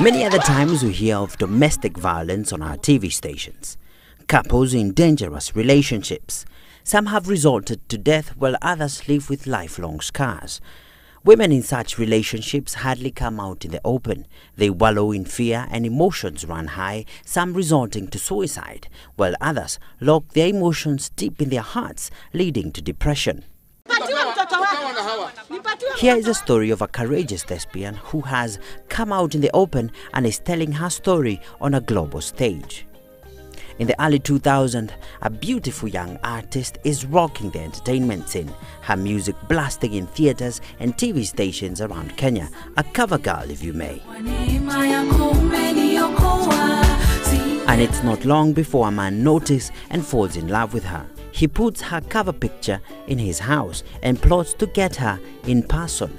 Many other times we hear of domestic violence on our TV stations. Couples in dangerous relationships. Some have resorted to death while others live with lifelong scars. Women in such relationships hardly come out in the open. They wallow in fear and emotions run high, some resorting to suicide, while others lock their emotions deep in their hearts, leading to depression. Here is a story of a courageous thespian who has come out in the open and is telling her story on a global stage. In the early 2000s, a beautiful young artist is rocking the entertainment scene, her music blasting in theaters and TV stations around Kenya, a cover girl if you may. And it's not long before a man notices and falls in love with her. He puts her cover picture in his house and plots to get her in person.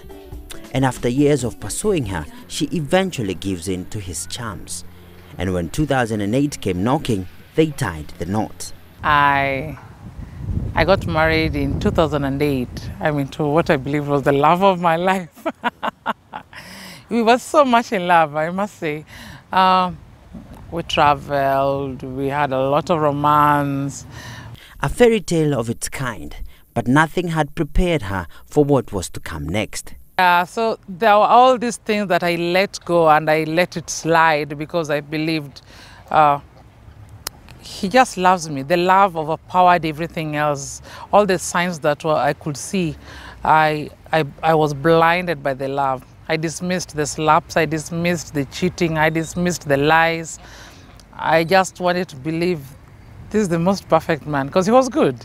And after years of pursuing her, she eventually gives in to his charms. And when 2008 came knocking, they tied the knot. I got married in 2008. I mean, to what I believe was the love of my life. We were so much in love, I must say. We traveled, we had a lot of romance. A fairy tale of its kind, but nothing had prepared her for what was to come next. So there were all these things that I let go and I let it slide because I believed he just loves me. The love overpowered everything else. All the signs that I could see, I was blinded by the love. I dismissed the slaps, I dismissed the cheating, I dismissed the lies. I just wanted to believe this is the most perfect man because he was good.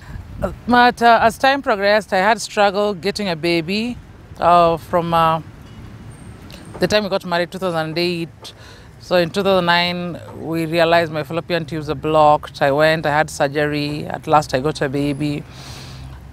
But as time progressed, I had struggled getting a baby from the time we got married, 2008. So in 2009, we realized my fallopian tubes are blocked. I had surgery. At last, I got a baby.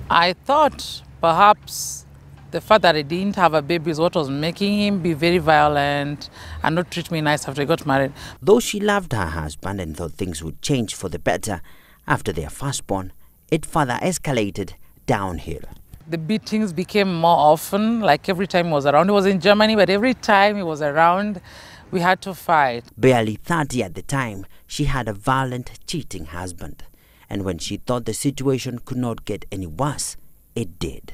I thought perhaps the fact that I didn't have a baby is what was making him be very violent and not treat me nice after I got married. Though she loved her husband and thought things would change for the better after their firstborn, it further escalated downhill. The beatings became more often, like every time he was around. He was in Germany, but every time he was around, we had to fight. Barely 30 at the time, she had a violent, cheating husband. And when she thought the situation could not get any worse, it did.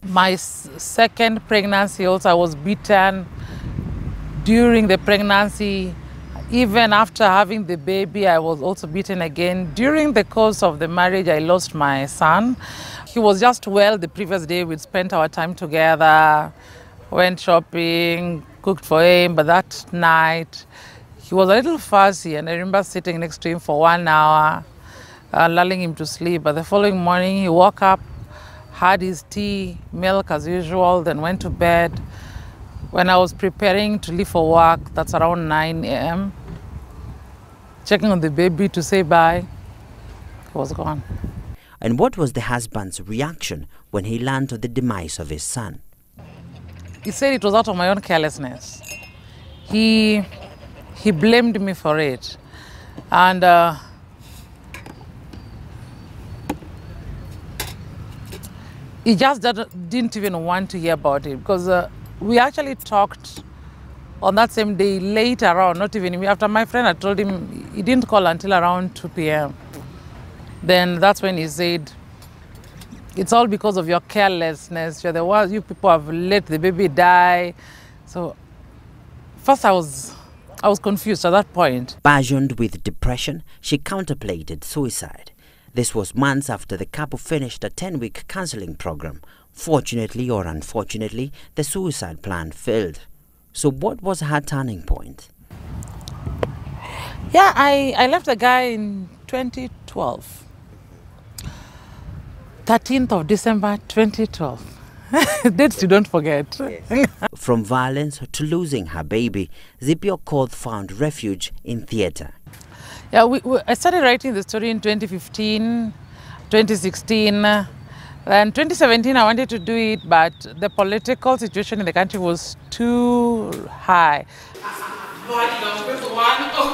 My second pregnancy also, I was beaten during the pregnancy. Even after having the baby, I was also beaten again. During the course of the marriage, I lost my son. He was just well. The previous day, we'd spent our time together, went shopping, cooked for him, but that night, he was a little fussy, and I remember sitting next to him for 1 hour, lulling him to sleep. But the following morning, he woke up, had his tea, milk as usual, then went to bed. When I was preparing to leave for work, that's around 9 a.m., checking on the baby to say bye, he was gone. And what was the husband's reaction when he learned of the demise of his son? He said it was out of my own carelessness. He blamed me for it. And he just didn't even want to hear about it because we actually talked on that same day later on, not even after my friend had told him. He didn't call until around 2 p.m. Then that's when he said, it's all because of your carelessness. You're the ones, you people have let the baby die. So first I was confused at that point. Burdened with depression, she contemplated suicide. This was months after the couple finished a 10-week counseling program. Fortunately or unfortunately, the suicide plan failed. So what was her turning point? Yeah, I left the guy in 2012. 13th of December 2012. Dates you don't forget. Yes. From violence to losing her baby, Zippy Okoth found refuge in theatre. Yeah, I started writing the story in 2015, 2016. Then 2017 I wanted to do it, but the political situation in the country was too high.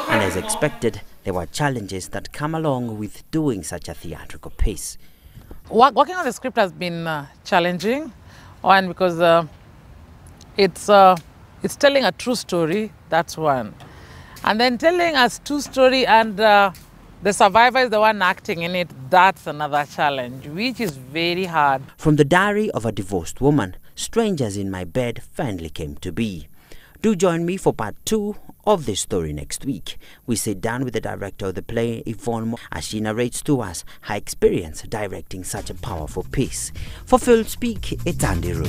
And as expected, there were challenges that come along with doing such a theatrical piece. Working on the script has been challenging, one because it's telling a true story That's one. And then telling a true story and the survivor is the one acting in it, that's another challenge, which is very hard. From the diary of a divorced woman, Strangers in My Bed finally came to be. Do join me for part 2 of this story next week. We sit down with the director of the play, Yvonne, as she narrates to us her experience directing such a powerful piece. For Full Speak, it's Andy Rule.